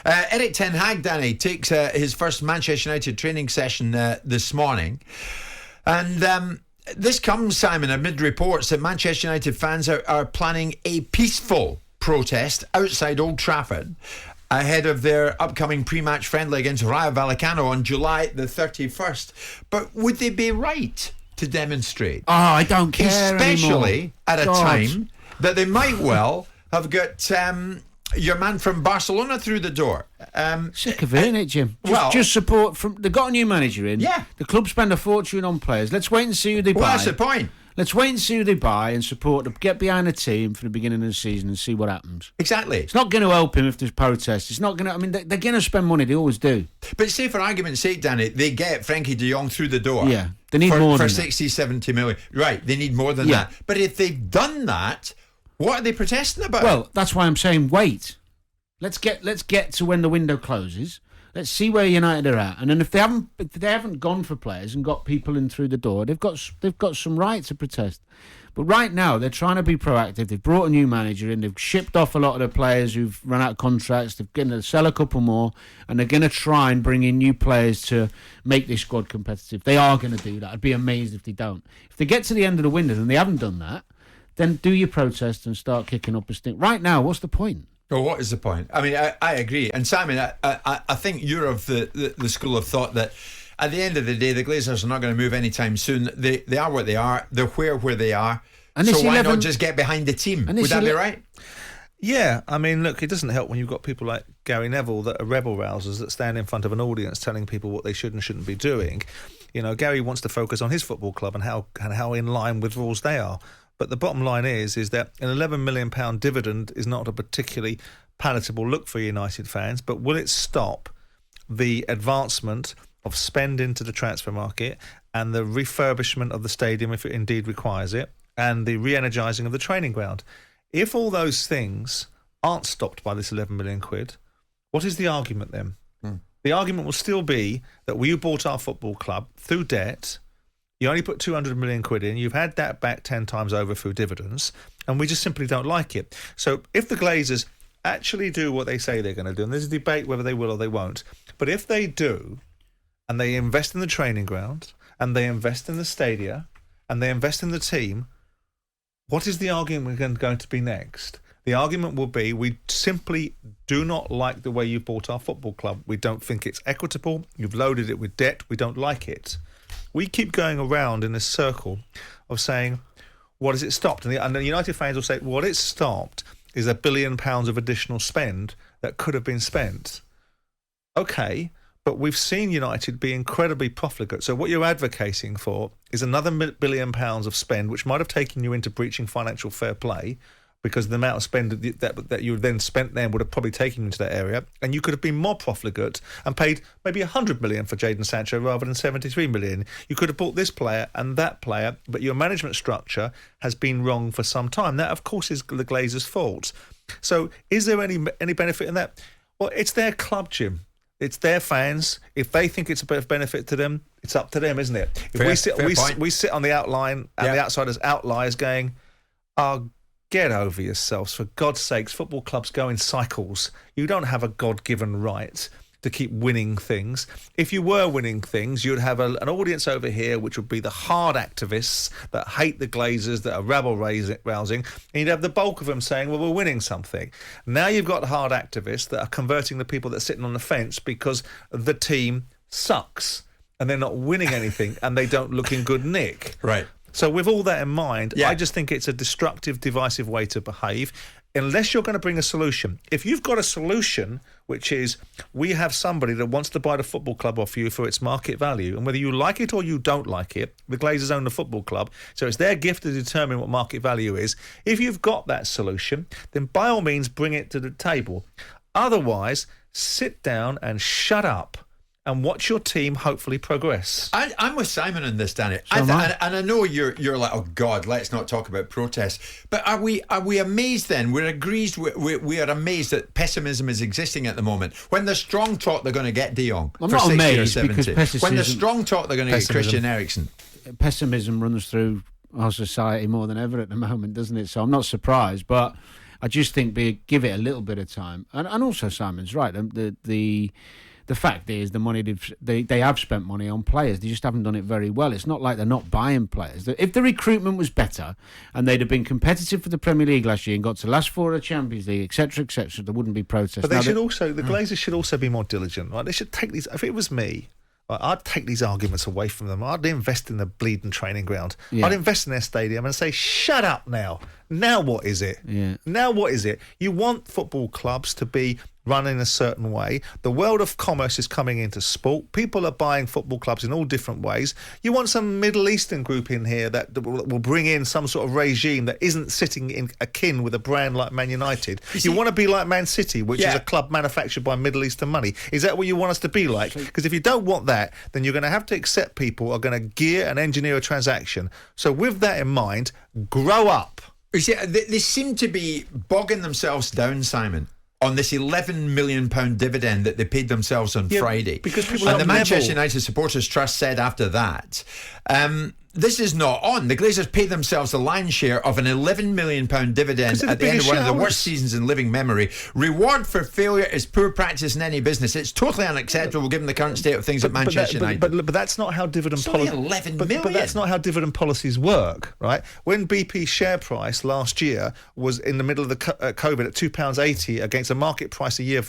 Eric Ten Hag, Danny, takes his first Manchester United training session this morning. And this comes, Simon, amid reports that Manchester United fans are planning a peaceful protest outside Old Trafford ahead of their upcoming pre-match friendly against Rayo Vallecano on July the 31st. But would they be right to demonstrate? Oh, I don't care Especially anymore. At a time that they might well have got your man from Barcelona through the door. Sick of it, isn't it, Jim? Just support from. They got a new manager in. Yeah. The club spend a fortune on players. Let's wait and see who they buy. Well, that's the point. Let's wait and see who they buy and support them. Get behind the team for the beginning of the season and see what happens. Exactly. It's not going to help him if there's protests. It's not going to. I mean, they're going to spend money. They always do. But say, for argument's sake, Danny, they get Frankie de Jong through the door. Yeah. They need more than for 60, 70 million. Right. They need more than that. But if they've done that, what are they protesting about? Well, that's why I'm saying wait. Let's get to when the window closes. Let's see where United are at, and then if they haven't gone for players and got people in through the door, they've got some right to protest. But right now they're trying to be proactive. They've brought a new manager in. They've shipped off a lot of the players who've run out of contracts. They're going to sell a couple more, and they're going to try and bring in new players to make this squad competitive. They are going to do that. I'd be amazed if they don't. If they get to the end of the window and they haven't done that, then do your protest and start kicking up a stink. Right now, what's the point? Well, what is the point? I mean, I agree. And Simon, I think you're of the school of thought that at the end of the day, the Glazers are not going to move anytime soon. They are what they are. They're where they are. And so why not just get behind the team? Would that be right? Yeah, I mean, look, it doesn't help when you've got people like Gary Neville that are rebel rousers that stand in front of an audience telling people what they should and shouldn't be doing. You know, Gary wants to focus on his football club and how in line with rules they are. But the bottom line is that an £11 million dividend is not a particularly palatable look for United fans, but will it stop the advancement of spend into the transfer market and the refurbishment of the stadium, if it indeed requires it, and the re-energising of the training ground? If all those things aren't stopped by this 11 million quid, what is the argument then? The argument will still be that you bought our football club through debt. You only put 200 million quid in. You've had that back 10 times over through dividends, and we just simply don't like it. So if the Glazers actually do what they say they're going to do, and there's a debate whether they will or they won't, but if they do, and they invest in the training ground, and they invest in the stadia, and they invest in the team, what is the argument going to be next? The argument will be, we simply do not like the way you bought our football club. We don't think it's equitable. You've loaded it with debt. We don't like it. We keep going around in this circle of saying, what has it stopped? And the United fans will say, what it's stopped is £1 billion of additional spend that could have been spent. Okay, but we've seen United be incredibly profligate. So what you're advocating for is another £1 billion of spend, which might have taken you into breaching financial fair play, because the amount of spend that you then spent then would have probably taken you into that area, and you could have been more profligate and paid maybe 100 million for Jadon Sancho rather than 73 million. You could have bought this player and that player, but your management structure has been wrong for some time. That, of course, is the Glazers' fault. So is there any benefit in that? Well, it's their club, Jim. It's their fans. If they think it's a bit of benefit to them, it's up to them, isn't it? If we sit on the outline and the outsiders outliers going, get over yourselves, for God's sakes. Football clubs go in cycles. You don't have a God-given right to keep winning things. If you were winning things, you'd have an audience over here which would be the hard activists that hate the Glazers, that are rabble-rousing, and you'd have the bulk of them saying, well, we're winning something. Now you've got hard activists that are converting the people that are sitting on the fence because the team sucks and they're not winning anything and they don't look in good nick. Right. So with all that in mind, I just think it's a destructive, divisive way to behave, unless you're going to bring a solution. If you've got a solution, which is we have somebody that wants to buy the football club off you for its market value, and whether you like it or you don't like it, the Glazers own the football club, so it's their gift to determine what market value is. If you've got that solution, then by all means bring it to the table. Otherwise, sit down and shut up and watch your team hopefully progress. I'm with Simon on this, Danny. And I know you're like, oh God, let's not talk about protests. But are we amazed then? We are amazed that pessimism is existing at the moment. When the strong talk they're going to get De Jong for 60 or 70. When the strong talk they're going to get Christian Eriksen. Pessimism runs through our society more than ever at the moment, doesn't it? So I'm not surprised. But I just think give it a little bit of time. And also Simon's right. The fact is, the money they have spent money on players. They just haven't done it very well. It's not like they're not buying players. If the recruitment was better and they'd have been competitive for the Premier League last year and got to the last four of the Champions League, etc., there wouldn't be protests. But the Glazers should also be more diligent, right? They should take these. If it was me, I'd take these arguments away from them. I'd invest in the bleeding training ground. Yeah. I'd invest in their stadium and say, shut up now. Now what is it? Yeah. Now what is it? You want football clubs to be run in a certain way. The world of commerce is coming into sport. People are buying football clubs in all different ways. You want some Middle Eastern group in here that will bring in some sort of regime that isn't sitting in akin with a brand like Man United. You want to be like Man City, which is a club manufactured by Middle Eastern money. Is that what you want us to be like? Because if you don't want that, then you're going to have to accept people are going to gear and engineer a transaction. So with that in mind, grow up. You see, they seem to be bogging themselves down, Simon, on this £11 million dividend that they paid themselves on Friday. Because people and the Manchester United Supporters Trust said after that, this is not on. The Glazers paid themselves a lion's share of an £11 million dividend at the end of one of the worst seasons in living memory. Reward for failure is poor practice in any business. It's totally unacceptable given the current state of things at Manchester United. But that's not how dividend policy. But that's not how dividend policies work, right? When BP's share price last year was in the middle of the COVID at £2.80 against a market price a year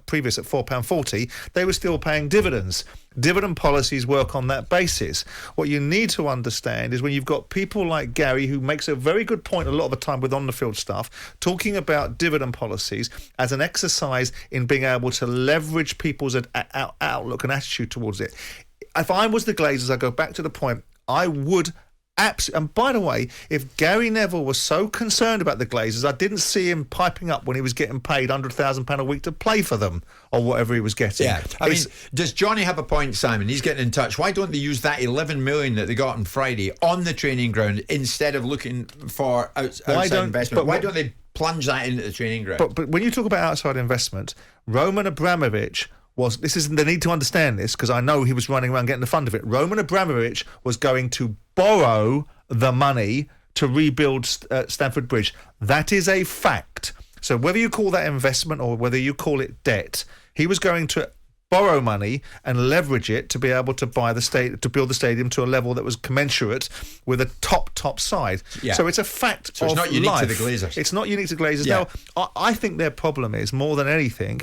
previous at £4.40, they were still paying dividends. Dividend policies work on that basis. What you need to understand is when you've got people like Gary, who makes a very good point a lot of the time with on-the-field stuff, talking about dividend policies as an exercise in being able to leverage people's outlook and attitude towards it. If I was the Glazers, I go back to the point, I would and by the way, if Gary Neville was so concerned about the Glazers, I didn't see him piping up when he was getting paid £100,000 a week to play for them or whatever he was getting. Yeah, I mean, does Johnny have a point, Simon? He's getting in touch. Why don't they use that $11 million that they got on Friday on the training ground instead of looking for outside investment? Why don't they plunge that into the training ground? But when you talk about outside investment, Roman Abramovich they need to understand this because I know he was running around getting the fund of it. Roman Abramovich was going to borrow the money to rebuild Stamford Bridge. That is a fact. So whether you call that investment or whether you call it debt, he was going to borrow money and leverage it to be able to buy to build the stadium to a level that was commensurate with a top side. Yeah. So it's a fact. So it's not unique life. To the Glazers. It's not unique to Glazers. Yeah. Now, I think their problem is more than anything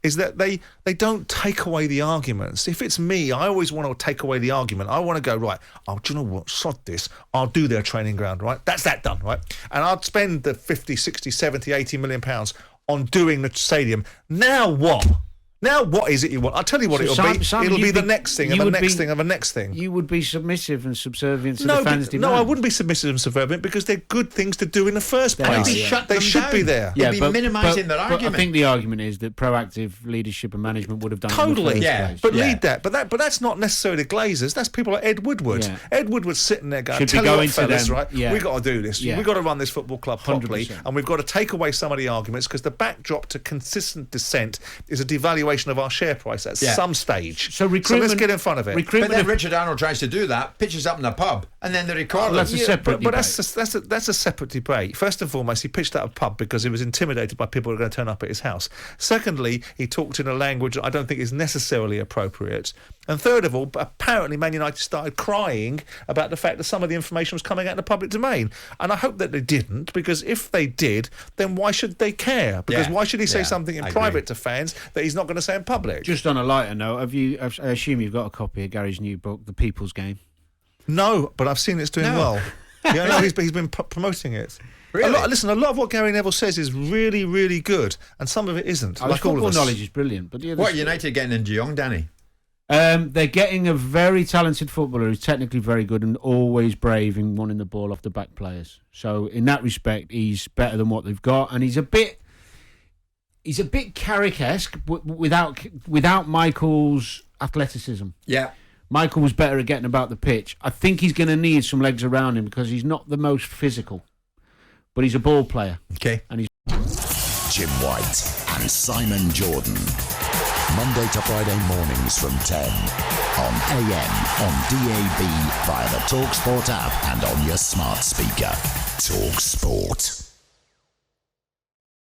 is that they don't take away the arguments. If it's me, I always want to take away the argument. I want to go, right, do you know what, sod this, I'll do their training ground, right? That's that done, right? And I'd spend the 50, 60, 70, 80 million pounds on doing the stadium. Now what? Now what is it you want? I'll tell you what it'll be. It'll be the next thing and the next thing and the next thing. You would be submissive and subservient to the fans' demand. No, I wouldn't be submissive and subservient because they're good things to do in the first place. They should be there. Yeah, be minimising their argument. I think the argument is that proactive leadership and management would have done totally. It in the first place. But lead that. But that's not necessarily Glazers. That's people like Ed Woodward. Yeah. Ed Woodward's sitting there going, "Tell you what, fellas, right? Yeah. We've got to do this. We've got to run this football club properly, 100%. And we've got to take away some of the arguments because the backdrop to consistent dissent is a devaluation of our share price at some stage. So let's get in front of it. But then Richard Arnold tries to do that, pitches up in the pub, and then they record it. That's a separate debate. But that's a separate debate. First and foremost, he pitched at a pub because he was intimidated by people who are going to turn up at his house. Secondly, he talked in a language that I don't think is necessarily appropriate. And third of all, apparently Man United started crying about the fact that some of the information was coming out in the public domain. And I hope that they didn't, because if they did, then why should they care? Because why should he say something in private to fans that he's not going to say in public? Just on a lighter note, I assume you've got a copy of Gary's new book, The People's Game? No, but I've seen it's doing well. Yeah, no, he's been promoting it. Really? A lot of what Gary Neville says is really, really good, and some of it isn't. Like all of us. Knowledge is brilliant. But what are United getting in De Jong, Danny? They're getting a very talented footballer who's technically very good and always brave in wanting the ball off the back players. So in that respect, he's better than what they've got, and he's a bit Carrick-esque without Michael's athleticism. Yeah. Michael was better at getting about the pitch. I think he's going to need some legs around him because he's not the most physical, but he's a ball player. Okay. And he's Jim White and Simon Jordan. Monday to Friday mornings from 10 on AM, on DAB, via the talkSPORT app and on your smart speaker. talkSPORT.